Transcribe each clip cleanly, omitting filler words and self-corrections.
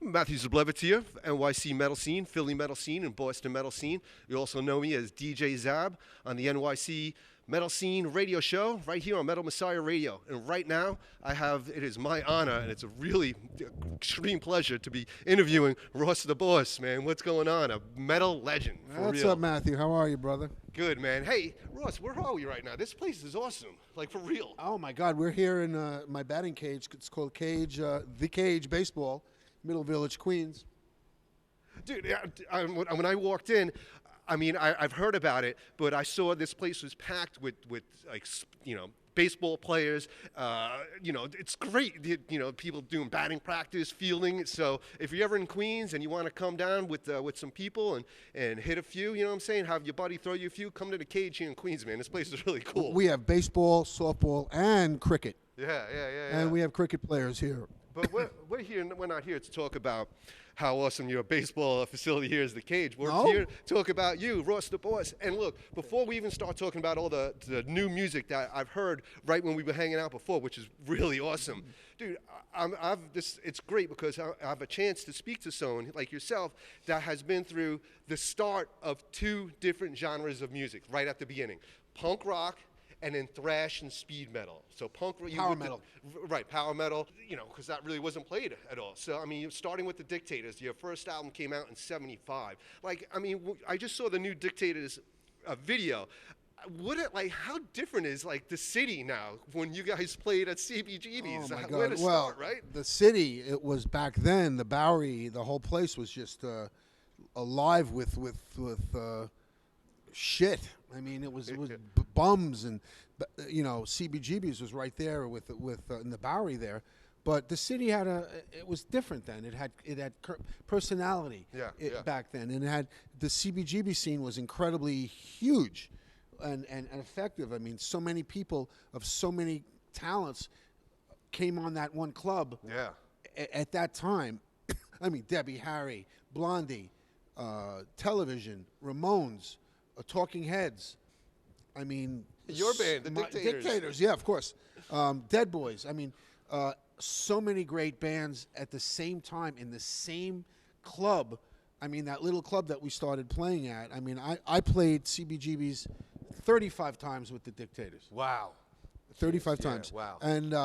Matthew Szablewicz here, NYC Metal Scene, Philly Metal Scene, and Boston Metal Scene. You also know me as DJ Szab on the NYC Metal Scene radio show right here on Metal Messiah Radio. And right now, it is my honor, and it's a really extreme pleasure to be interviewing Ross the Boss, man. What's going on? A metal legend, for What's real. up, Matthew? How are you, brother? Good, man. Hey, Ross, where are we right now? This place is awesome, like for real. Oh, my God. We're here in my batting cage. It's called The Cage Baseball, Middle Village, Queens. Dude, when I walked in, I mean, I've heard about it, but I saw this place was packed with like, baseball players. It's great. People doing batting practice, fielding. So if you're ever in Queens and you want to come down with some people and hit a few, you know what I'm saying? Have your buddy throw you a few. Come to the Cage here in Queens, man. This place is really cool. We have baseball, softball, and cricket. Yeah. And we have cricket players here. But we're not here to talk about how awesome your baseball facility here is, the Cage. We're here to talk about you, Ross the Boss. And look, before we even start talking about all the new music that I've heard right when we were hanging out before, which is really awesome, dude, it's great because I have a chance to speak to someone like yourself that has been through the start of two different genres of music right at the beginning: punk rock and then thrash and speed metal. So power metal. Right, power metal, because that really wasn't played at all. So, I mean, starting with the Dictators, your first album came out in 75. I just saw the new Dictators video. How different is, the city now when you guys played at CBGB's? Oh, my God. Where to start, right? The city, it was back then, the Bowery, the whole place was just alive with shit. I mean, it was bums and CBGB's was right there with in the Bowery there, but the city it was different then. It had personality back then, and the CBGB scene was incredibly huge and effective. I mean, so many people of so many talents came on that one club. Yeah. At that time, I mean, Debbie Harry, Blondie, Television, Ramones. Talking Heads. I mean, your band, the Dictators. Dictators, yeah, of course. Dead Boys. I mean, so many great bands at the same time in the same club. I mean, that little club that we started playing at. I mean, I played CBGB's 35 times with the Dictators. Wow. 35 times. Wow. And,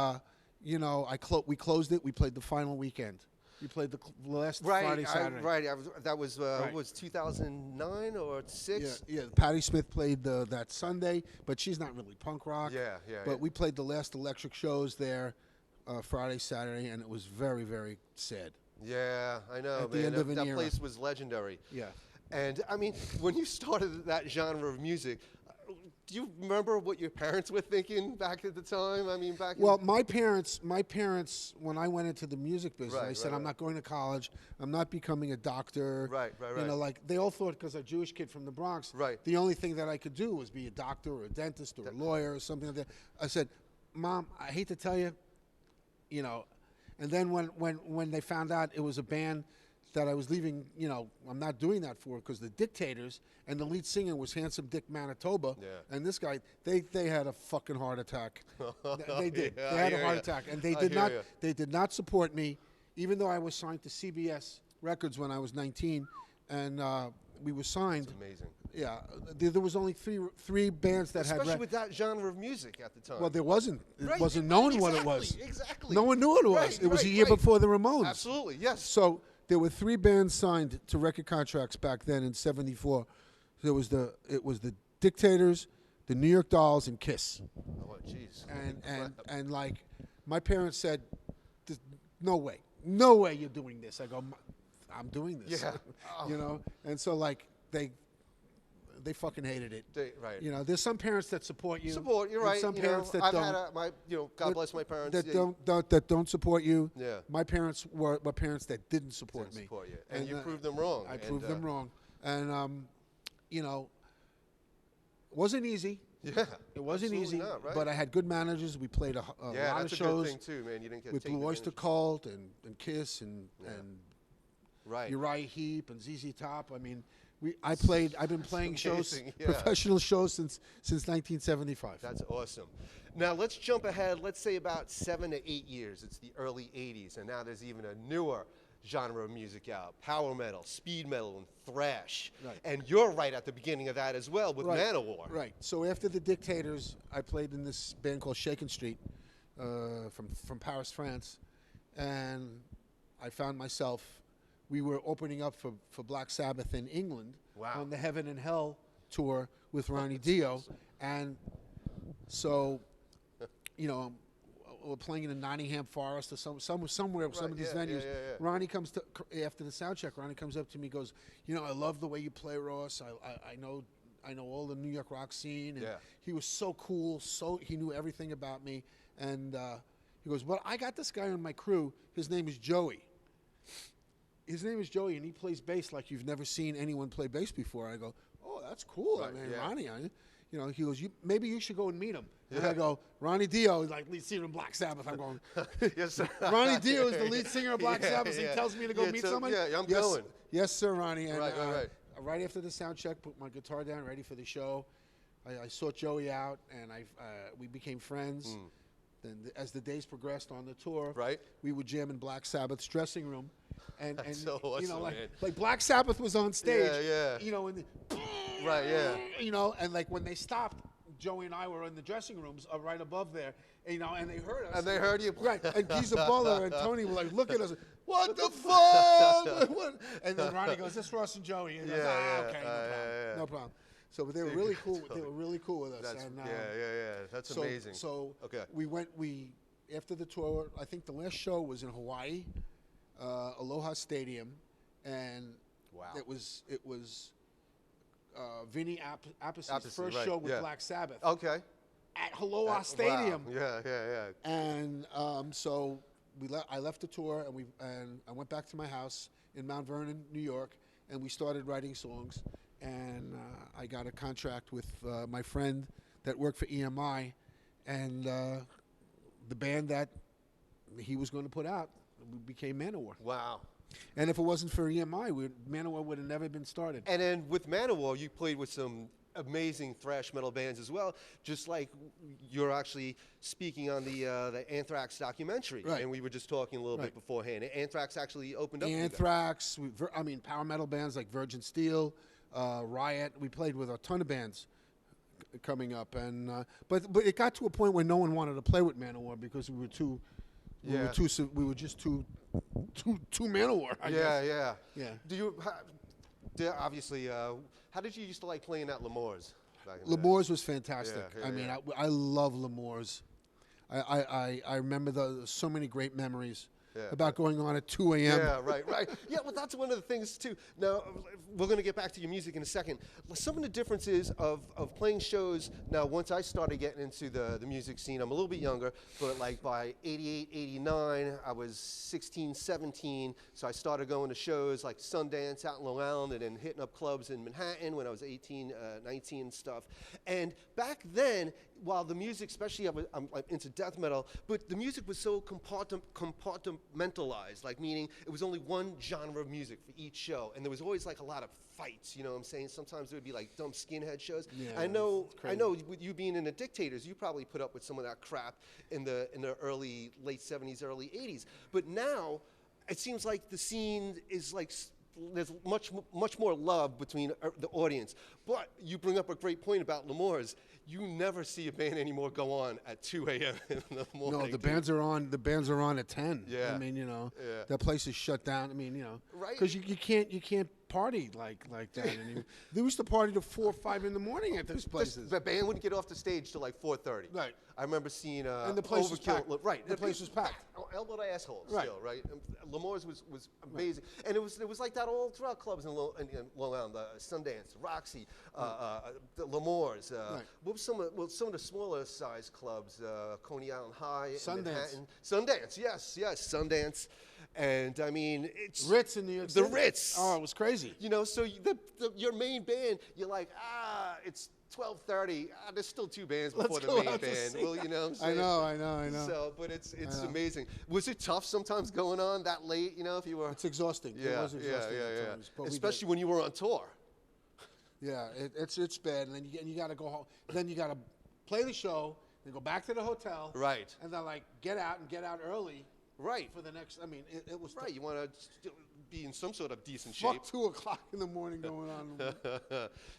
we closed it. We played the final weekend. We played the last Friday, Saturday. That was 2009 or 6? Yeah. Patti Smith played that Sunday, but she's not really punk rock. Yeah. But we played the last electric shows there Friday, Saturday, and it was very, very sad. Yeah, I know, At the end of an era. That place was legendary. Yeah. And, I mean, when you started that genre of music, do you remember what your parents were thinking back at the time? I mean, my parents, when I went into the music business, I said, I'm not going to college. I'm not becoming a doctor. Right. They all thought because I'm a Jewish kid from the Bronx, the only thing that I could do was be a doctor or a dentist or a lawyer or something like that. I said, Mom, I hate to tell you, and then when they found out it was a band that I was leaving, I'm not doing that for, because the Dictators and the lead singer was Handsome Dick Manitoba, and this guy, they had a fucking heart attack. They did. Yeah, they had a heart attack, and they did not support me, even though I was signed to CBS Records when I was 19, and we were signed. That's amazing. Yeah, there was only three bands that Especially had. with that genre of music at the time. Well, there wasn't. It wasn't known what it was. Exactly. No one knew what it was. It was a year before the Ramones. Absolutely, yes. So there were 3 bands signed to record contracts back then in '74. It was the Dictators, the New York Dolls, and Kiss. Oh, jeez. And my parents said, no way you're doing this. I go, I'm doing this. Yeah. And so they fucking hated it. Right. There's some parents that support you. You're right. Some parents that I've don't. God bless my parents. That don't support you. Yeah. My parents were parents that didn't support me. Support you. And you proved them wrong. I proved them wrong. And it wasn't easy. Yeah. It wasn't easy. Not, right? But I had good managers. We played a lot of shows. Yeah, that's a good thing too, man. You didn't get with Blue Oyster Cult and Kiss and Uriah Heep and ZZ Top. I mean, I've been playing shows, professional shows since 1975. That's awesome. Now let's jump ahead. Let's say about 7 to 8 years. It's the early '80s, and now there's even a newer genre of music out: power metal, speed metal, and thrash. Right. And you're right at the beginning of that as well with Manowar. Right. So after the Dictators, I played in this band called Shaken Street from Paris, France, and I found myself. We were opening up for Black Sabbath in England on the Heaven and Hell tour with Ronnie Dio, and so, you know, we're playing in the Nottingham Forest or somewhere, some of these venues. Ronnie comes to after the sound check. Ronnie comes up to me, goes, "You know, I love the way you play, Ross. I know all the New York rock scene." And he was so cool. He knew everything about me, and he goes, "Well, I got this guy on my crew. His name is Joey. His name is Joey, and he plays bass like you've never seen anyone play bass before." I go, "Oh, that's cool. I mean, Ronnie, you know." He goes, "Maybe you should go and meet him." And I go, "Ronnie Dio is like lead singer of Black Sabbath." I'm going, "Yes, sir." Ronnie Dio is the lead singer of Black Sabbath. He tells me to go meet someone. Yeah, I'm going. Yes, sir, Ronnie. And, right. After the sound check, put my guitar down, ready for the show. I sought Joey out, and we became friends. Then, as the days progressed on the tour, we would jam in Black Sabbath's dressing room. And so awesome, you know, man. like Black Sabbath was on stage, you know, and you know, and like when they stopped, Joey and I were in the dressing rooms right above there, you know, and they heard us. And they heard you. Right, and Geezer Butler and Tony were like, look at us, what the fuck? And then Ronnie goes, "This Ross and Joey." And okay, no problem. So but they were really cool. They were really cool with us. And, That's amazing. So we after the tour, I think the last show was in Hawaii. Aloha Stadium, and it was Vinny Appice's first show with Black Sabbath. Okay. At Aloha Stadium. Wow. Yeah. And so I left the tour, and I went back to my house in Mount Vernon, New York, and we started writing songs. And I got a contract with my friend that worked for EMI, and the band that he was going to put out became Manowar. Wow. And if it wasn't for EMI, Manowar would have never been started. And then with Manowar, you played with some amazing thrash metal bands as well, just like you're actually speaking on the Anthrax documentary. Right. And we were just talking a little bit beforehand. Anthrax actually opened up. Anthrax, power metal bands like Virgin Steel, Riot. We played with a ton of bands coming up. And but it got to a point where no one wanted to play with Manowar because we were too... We were just too Manowar. I guess. Yeah. Do you obviously? How did you used to like playing at L'Amour's? L'Amour's was fantastic. I mean, I love L'Amour's. I remember so many great memories about going on at 2 a.m. Yeah, right. Yeah, well, that's one of the things too. Now we're going to get back to your music in a second. Some of the differences of playing shows. Now, once I started getting into the music scene, I'm a little bit younger, but like by 88, 89, I was 16, 17, so I started going to shows like Sundance out in Long Island and then hitting up clubs in Manhattan when I was 18, 19 and stuff. And back then, while the music, especially I'm into death metal, but the music was so compartmentalized, like meaning it was only one genre of music for each show, and there was always like a lot of fights, you know what I'm saying? Sometimes there would be like dumb skinhead shows. Yeah, I know with you being in the Dictators, you probably put up with some of that crap in the late 70s, early 80s. But now it seems like the scene is like there's much more love between the audience. But you bring up a great point about L'Amour's. You never see a band anymore go on at 2 a.m. in the morning. No, the bands are on. The bands are on at 10. Yeah. I mean, you know, that place is shut down. I mean, you know, right? Because you can't party like that anymore. They used to party to 4 or 5 in the morning at those places. The band wouldn't get off the stage till like 4:30. Right. I remember seeing and the place was packed. Right. The place was packed. Elbow to asshole. Right. Still, right. L'Amour's was amazing, and it was like that all throughout clubs in Long Island, Sundance, Roxy, the L'Amour's. What was some of the smaller size clubs? Coney Island High, Sundance. Manhattan. Sundance, yes, Sundance. And I mean, it's Ritz in New York City. The Ritz. Oh, it was crazy. You know, so your main band, you're like, it's 12:30. There's still 2 bands before the main band. Well, you know what I'm saying? I know. So, but it's amazing. Was it tough sometimes going on that late? You know, if you were. It's exhausting. Yeah, it was exhausting at times, especially when you were on tour. Yeah, it's bad, and then you got to go home. Then you got to play the show, then go back to the hotel. Right. And then like get out early. Right. For the next, I mean, it was right. You want to be in some sort of decent fuck shape. 2 o'clock in the morning going on.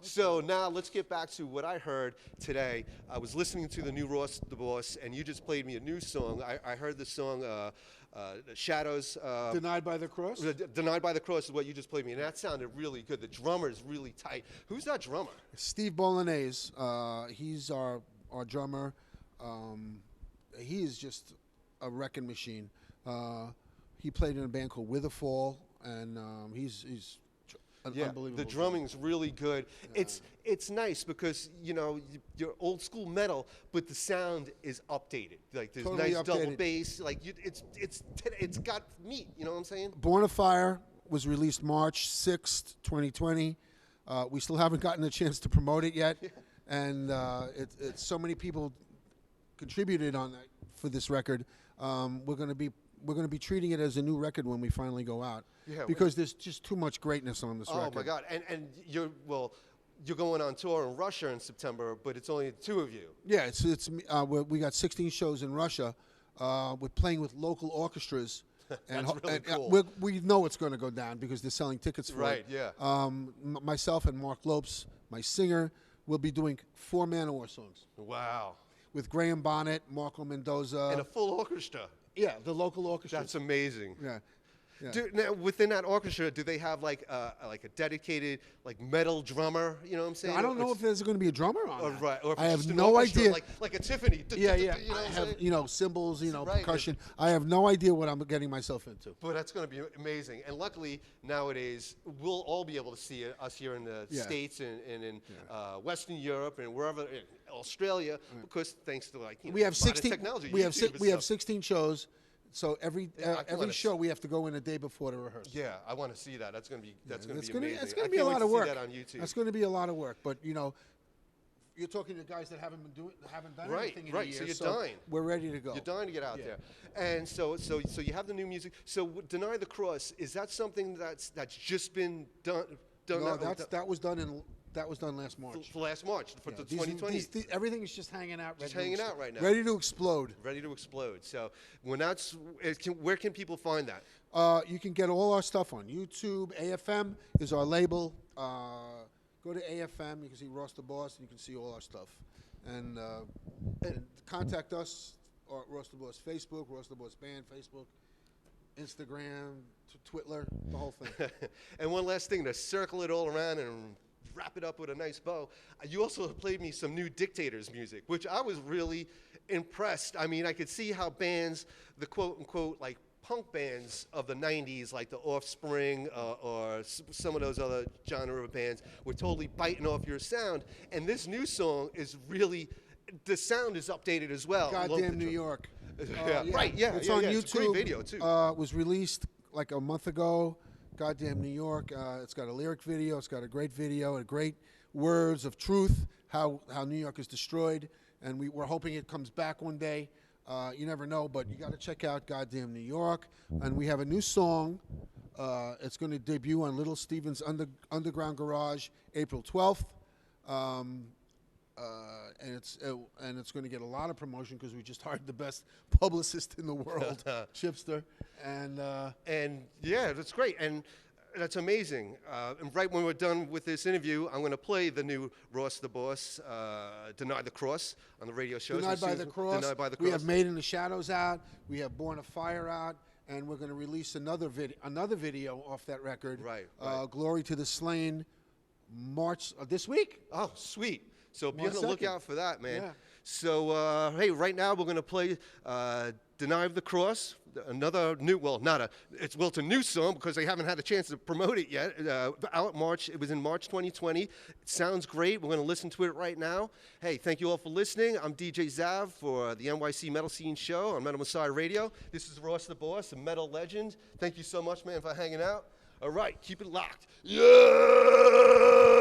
So now let's get back to what I heard today. I was listening to the new Ross the Boss, and you just played me a new song. I heard the song Shadows. Denied by the Cross? Denied by the Cross is what you just played me, and that sounded really good. The drummer is really tight. Who's that drummer? Steve Bolognese. He's our drummer. He is just a wrecking machine. He played in a band called Witherfall, and he's unbelievable. The drumming's really good. Yeah. It's nice because you're old school metal, but the sound is updated. Like there's totally nice updated. Double bass. Like it's got meat. You know what I'm saying? Born of Fire was released March 6th, 2020. We still haven't gotten a chance to promote it yet, and it's so many people contributed on that for this record. We're going to be treating it as a new record when we finally go out, because there's just too much greatness on this record. Oh my God! And you're going on tour in Russia in September, but it's only the two of you. Yeah, we got 16 shows in Russia. We're playing with local orchestras. That's really cool. We know it's going to go down because they're selling tickets for it. Right, yeah. Myself and Mark Lopes, my singer, will be doing 4 Man-O-War songs. Wow. With Graham Bonnet, Marco Mendoza. And a full orchestra. Yeah, the local orchestra. That's amazing. Yeah. Now, within that orchestra, do they have like a dedicated metal drummer? You know what I'm saying? I don't know if there's going to be a drummer on that. Right. Or if I it's have just an no orchestra, idea. Like a Tiffany. Yeah. You know I have cymbals, Right. percussion. I have no idea what I'm getting myself into. But that's going to be amazing. And luckily nowadays we'll all be able to see us here in the States and in Western Europe and wherever, in Australia, because thanks to we have 16 technology. We have 16 shows. So every show we have to go in a day before to rehearse. Yeah, I want to see that. That's going to be amazing. It's going to be a lot of work. See that on YouTube. That's going to be a lot of work. But you're talking to guys that haven't done anything in a year. So you're dying. We're ready to go. You're dying to get out there. And so you have the new music. So Deny the Cross, is that something that's just been done? No, that was done last March. For last March, for 2020. Everything is just hanging out. Just hanging out right now. Ready to explode. Ready to explode. So where can people find that? You can get all our stuff on YouTube. AFM is our label. Go to AFM. You can see Ross the Boss, and you can see all our stuff. And contact us or Ross the Boss Facebook, Ross the Boss Band Facebook, Instagram, Twitter, the whole thing. And one last thing to circle it all around and wrap it up with a nice bow. You also played me some new Dictators music, which I was really impressed. I mean, I could see how bands, the quote-unquote punk bands of the 90s, like the Offspring or some of those other genre of bands, were totally biting off your sound. And this new song is really, the sound is updated as well. Goddamn New York. Right, yeah. It's on YouTube. It's a great video, too. It was released like a month ago. Goddamn New York. It's got a lyric video. It's got a great video and great words of truth, how New York is destroyed. And we're hoping it comes back one day. You never know, but you got to check out Goddamn New York. And we have a new song. It's going to debut on Little Steven's Underground Garage April 12th. And it's going to get a lot of promotion because we just hired the best publicist in the world, Chipster. And yeah, that's great. And that's amazing. And right when we're done with this interview, I'm going to play the new Ross the Boss, Deny the Cross, on the radio shows. Denied by the Cross. We have Made in the Shadows out. We have Born of Fire out. And we're going to release another video off that record. Right. Glory to the Slain, March this week. Oh, sweet. So be March on the lookout for that, man. Yeah. So, hey, right now we're going to play Deny the Cross, another new, it's a new song because they haven't had a chance to promote it yet. Out March, it was in March 2020. It sounds great. We're going to listen to it right now. Hey, thank you all for listening. I'm DJ Zav for the NYC Metal Scene show on Metal Messiah Radio. This is Ross the Boss, a metal legend. Thank you so much, man, for hanging out. All right, keep it locked. Yeah!